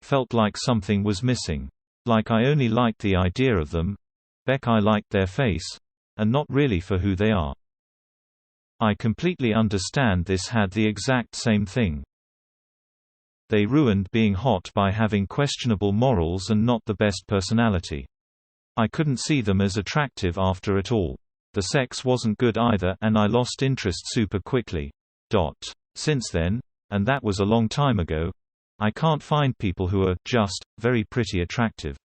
Felt like something was missing. Like I only liked the idea of them. I liked their face. And not really for who they are. I completely understand this had the exact same thing. They ruined being hot by having questionable morals and not the best personality. I couldn't see them as attractive after it all. The sex wasn't good either and I lost interest super quickly. Since then, and that was a long time ago, I can't find people who are just very pretty attractive.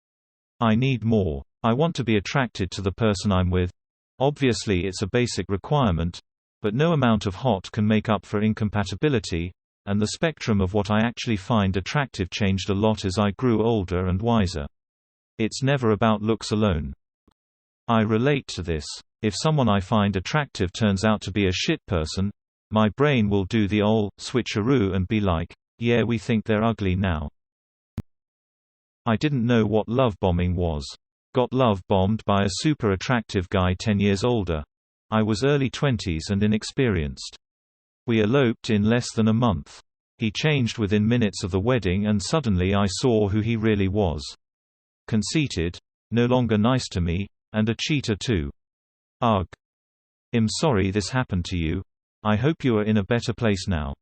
I need more. I want to be attracted to the person I'm with. Obviously it's a basic requirement, but no amount of hot can make up for incompatibility, and the spectrum of what I actually find attractive changed a lot as I grew older and wiser. It's never about looks alone. I relate to this. If someone I find attractive turns out to be a shit person, my brain will do the old switcheroo and be like, yeah, we think they're ugly now. I didn't know what love bombing was. Got love bombed by a super attractive guy 10 years older. I was early 20s and inexperienced. We eloped in less than a month. He changed within minutes of the wedding and suddenly I saw who he really was. Conceited, no longer nice to me, and a cheater too. Ugh. I'm sorry this happened to you. I hope you are in a better place now.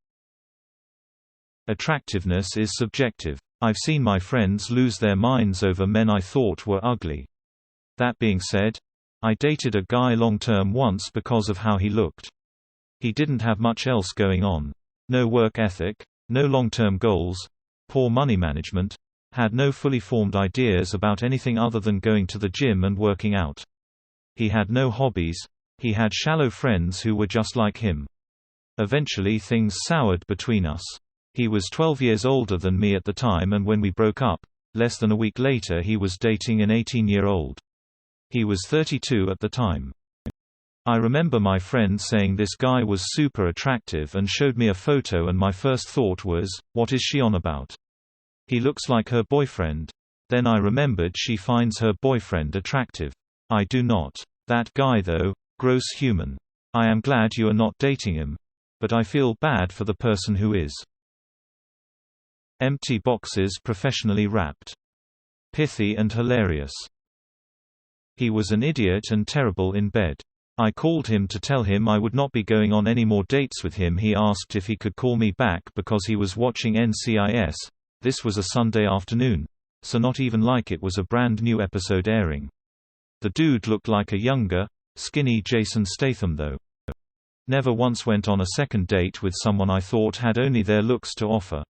Attractiveness is subjective. I've seen my friends lose their minds over men I thought were ugly. That being said, I dated a guy long-term once because of how he looked. He didn't have much else going on. No work ethic, no long-term goals, poor money management, had no fully formed ideas about anything other than going to the gym and working out. He had no hobbies. He had shallow friends who were just like him. Eventually things soured between us. He was 12 years older than me at the time and when we broke up, less than a week later he was dating an 18-year-old. He was 32 at the time. I remember my friend saying this guy was super attractive and showed me a photo and my first thought was, what is she on about? He looks like her boyfriend. Then I remembered she finds her boyfriend attractive. I do not. That guy though, gross human. I am glad you are not dating him. But I feel bad for the person who is. Empty boxes professionally wrapped. Pithy and hilarious. He was an idiot and terrible in bed. I called him to tell him I would not be going on any more dates with him. He asked if he could call me back because he was watching NCIS. This was a Sunday afternoon, so not even like it was a brand new episode airing. The dude looked like a younger, skinny Jason Statham though. Never once went on a second date with someone I thought had only their looks to offer.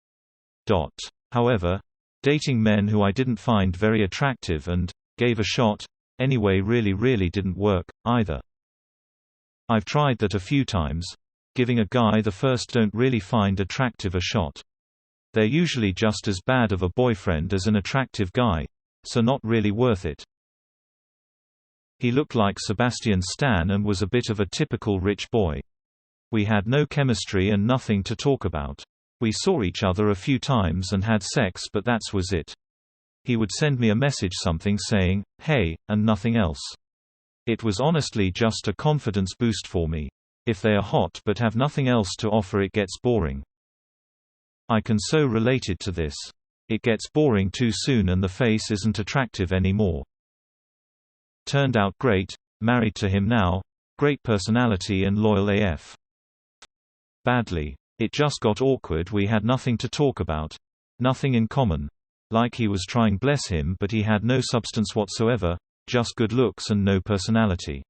However, dating men who I didn't find very attractive and gave a shot anyway really didn't work, either. I've tried that a few times. Giving a guy the first don't really find attractive a shot. They're usually just as bad of a boyfriend as an attractive guy, so not really worth it. He looked like Sebastian Stan and was a bit of a typical rich boy. We had no chemistry and nothing to talk about. We saw each other a few times and had sex, but that was it. He would send me a message something saying, hey, and nothing else. It was honestly just a confidence boost for me. If they are hot but have nothing else to offer, it gets boring. I can so related to this. It gets boring too soon and the face isn't attractive anymore. Turned out great, married to him now, great personality and loyal AF. Badly. It just got awkward. We had nothing to talk about. Nothing in common. Like he was trying, bless him, but he had no substance whatsoever, just good looks and no personality.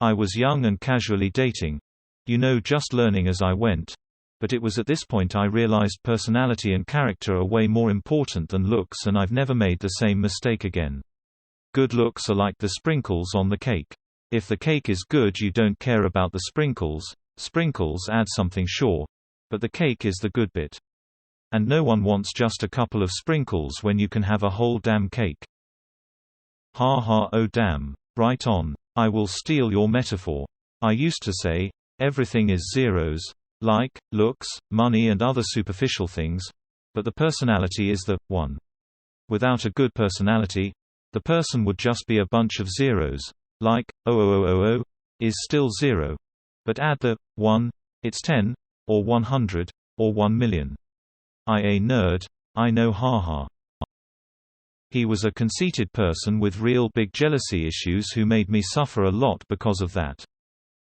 I was young and casually dating. Just learning as I went. But it was at this point I realized personality and character are way more important than looks, and I've never made the same mistake again. Good looks are like the sprinkles on the cake. If the cake is good, you don't care about the sprinkles. Sprinkles add something, sure. But the cake is the good bit. And no one wants just a couple of sprinkles when you can have a whole damn cake. Ha ha, oh damn. Right on. I will steal your metaphor. I used to say, everything is zeros. Like, looks, money and other superficial things. But the personality is the one. Without a good personality, the person would just be a bunch of zeros. Like, is still 0. But add the 1, it's 10. Or 100, or 1 million. I a nerd, I know, haha. He was a conceited person with real big jealousy issues who made me suffer a lot because of that.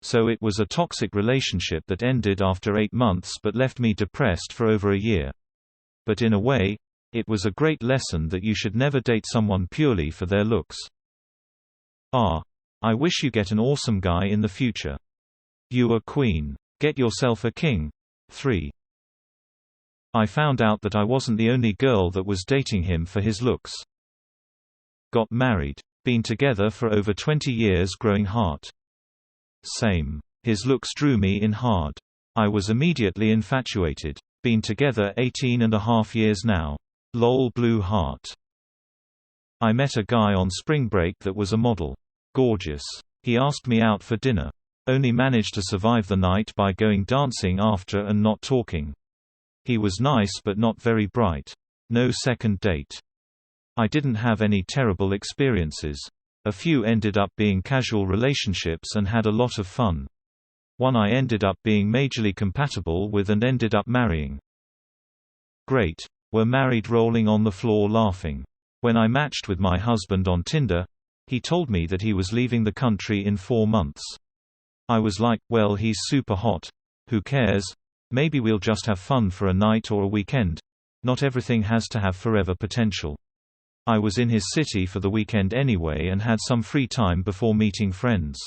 So it was a toxic relationship that ended after 8 months but left me depressed for over a year. But in a way, it was a great lesson that you should never date someone purely for their looks. I wish you get an awesome guy in the future. You a queen. Get yourself a king. 3. I found out that I wasn't the only girl that was dating him for his looks. Got married. Been together for over 20 years growing heart. Same. His looks drew me in hard. I was immediately infatuated. Been together 18.5 years now. Lol blue heart. I met a guy on spring break that was a model. Gorgeous. He asked me out for dinner. Only managed to survive the night by going dancing after and not talking. He was nice but not very bright. No second date. I didn't have any terrible experiences. A few ended up being casual relationships and had a lot of fun. One I ended up being majorly compatible with and ended up marrying. Great. We're married rolling on the floor laughing. When I matched with my husband on Tinder, he told me that he was leaving the country in 4 months. I was like, well, he's super hot. Who cares? Maybe we'll just have fun for a night or a weekend. Not everything has to have forever potential. I was in his city for the weekend anyway and had some free time before meeting friends.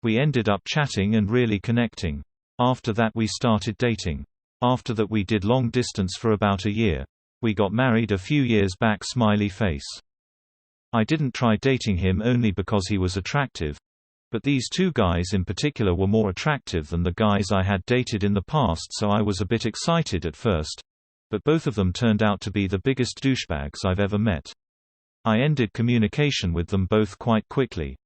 We ended up chatting and really connecting. After that we started dating. After that we did long distance for about a year. We got married a few years back. Smiley face. I didn't try dating him only because he was attractive. But these 2 guys in particular were more attractive than the guys I had dated in the past, so I was a bit excited at first. But both of them turned out to be the biggest douchebags I've ever met. I ended communication with them both quite quickly.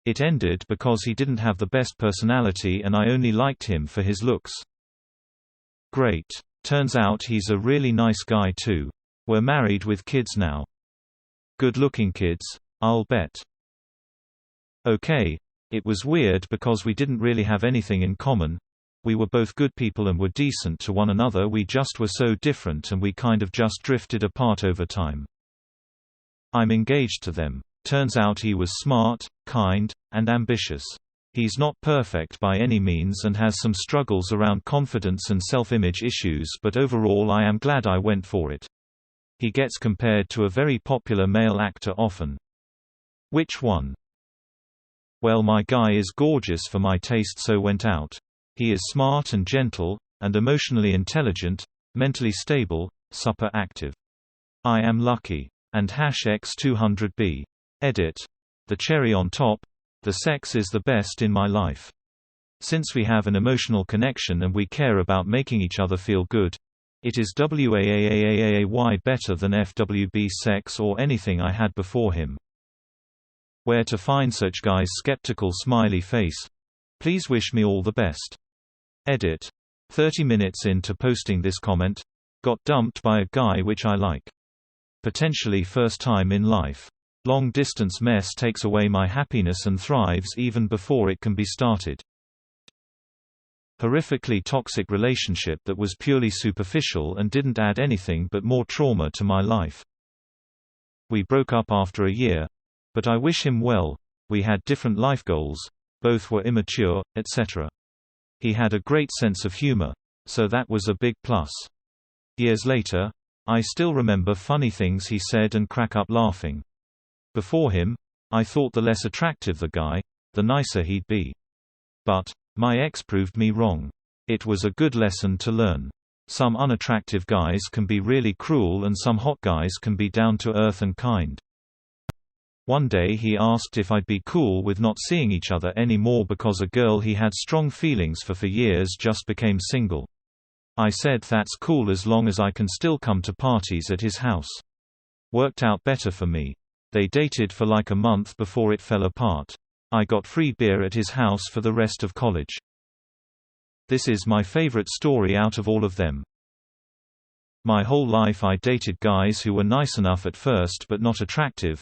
It ended because he didn't have the best personality and I only liked him for his looks. Great. Turns out he's a really nice guy too. We're married with kids now. Good-looking kids, I'll bet. Okay. It was weird because we didn't really have anything in common. We were both good people and were decent to one another. We just were so different and we kind of just drifted apart over time. I'm engaged to them. Turns out he was smart, kind, and ambitious. He's not perfect by any means and has some struggles around confidence and self-image issues, but overall I am glad I went for it. He gets compared to a very popular male actor often. Which one? Well, my guy is gorgeous for my taste, so went out. He is smart and gentle, and emotionally intelligent, mentally stable, super active. I am lucky. And #X200B. Edit. The cherry on top, the sex is the best in my life. Since we have an emotional connection and we care about making each other feel good, it is WAAAAAY better than FWB sex or anything I had before him. Where to find such guys? Skeptical smiley face. Please wish me all the best. Edit. 30 minutes into posting this comment. Got dumped by a guy which I like. Potentially first time in life. Long distance mess takes away my happiness and thrives even before it can be started. Horrifically toxic relationship that was purely superficial and didn't add anything but more trauma to my life. We broke up after a year. But I wish him well. We had different life goals. Both were immature, etc. He had a great sense of humor. So that was a big plus. Years later, I still remember funny things he said and crack up laughing. Before him, I thought the less attractive the guy, the nicer he'd be. But my ex proved me wrong. It was a good lesson to learn. Some unattractive guys can be really cruel and some hot guys can be down to earth and kind. One day he asked if I'd be cool with not seeing each other anymore because a girl he had strong feelings for years just became single. I said that's cool as long as I can still come to parties at his house. Worked out better for me. They dated for like a month before it fell apart. I got free beer at his house for the rest of college. This is my favorite story out of all of them. My whole life I dated guys who were nice enough at first but not attractive.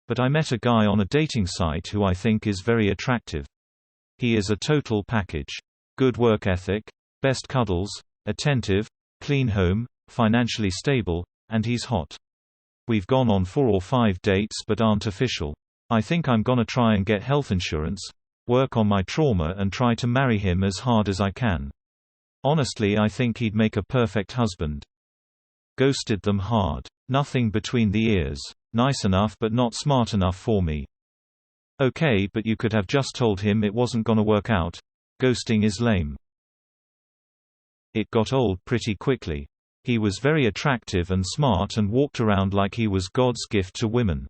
But I met a guy on a dating site who I think is very attractive. He is a total package. Good work ethic, best cuddles, attentive, clean home, financially stable, and he's hot. We've gone on 4 or 5 dates but aren't official. I think I'm gonna try and get health insurance, work on my trauma and try to marry him as hard as I can. Honestly, I think he'd make a perfect husband. Ghosted them hard. Nothing between the ears. Nice enough but not smart enough for me. Okay, but you could have just told him it wasn't gonna work out. Ghosting is lame. It got old pretty quickly. He was very attractive and smart and walked around like he was God's gift to women.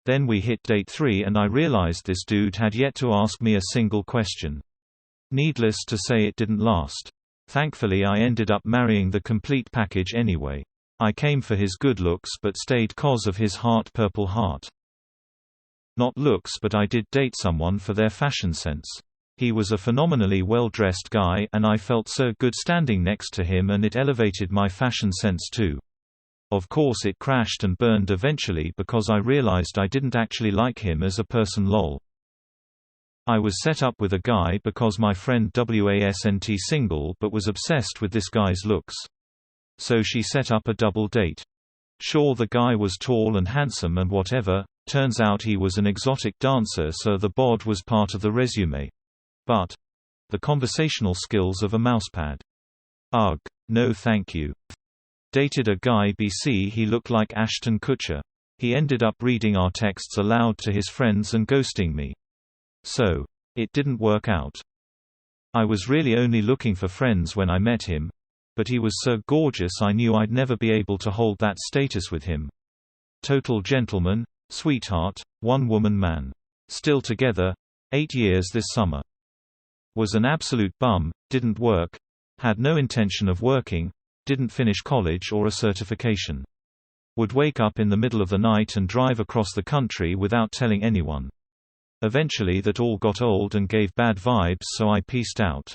Then we hit date 3 and I realized this dude had yet to ask me a single question. Needless to say, it didn't last. Thankfully, I ended up marrying the complete package anyway. I came for his good looks but stayed 'cause of his purple heart. Not looks, but I did date someone for their fashion sense. He was a phenomenally well-dressed guy and I felt so good standing next to him, and it elevated my fashion sense too. Of course it crashed and burned eventually because I realized I didn't actually like him as a person. Lol. I was set up with a guy because my friend wasn't single but was obsessed with this guy's looks. So she set up a double date. Sure, the guy was tall and handsome and whatever, turns out he was an exotic dancer, so the bod was part of the resume. But the conversational skills of a mousepad. Ugh. No thank you. Dated a guy BC, he looked like Ashton Kutcher. He ended up reading our texts aloud to his friends and ghosting me. So, it didn't work out. I was really only looking for friends when I met him, but he was so gorgeous I knew I'd never be able to hold that status with him. Total gentleman, sweetheart, one-woman man. Still together, 8 years this summer. Was an absolute bum, didn't work, had no intention of working, didn't finish college or a certification. Would wake up in the middle of the night and drive across the country without telling anyone. Eventually that all got old and gave bad vibes, so I peaced out.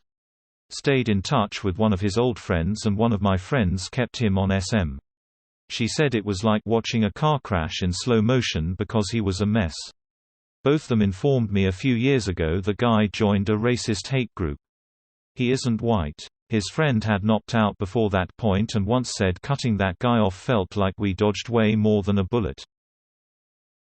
Stayed in touch with one of his old friends and one of my friends kept him on SM. She said it was like watching a car crash in slow motion because he was a mess. Both them informed me a few years ago the guy joined a racist hate group. He isn't white. His friend had knocked out before that point and once said cutting that guy off felt like we dodged way more than a bullet.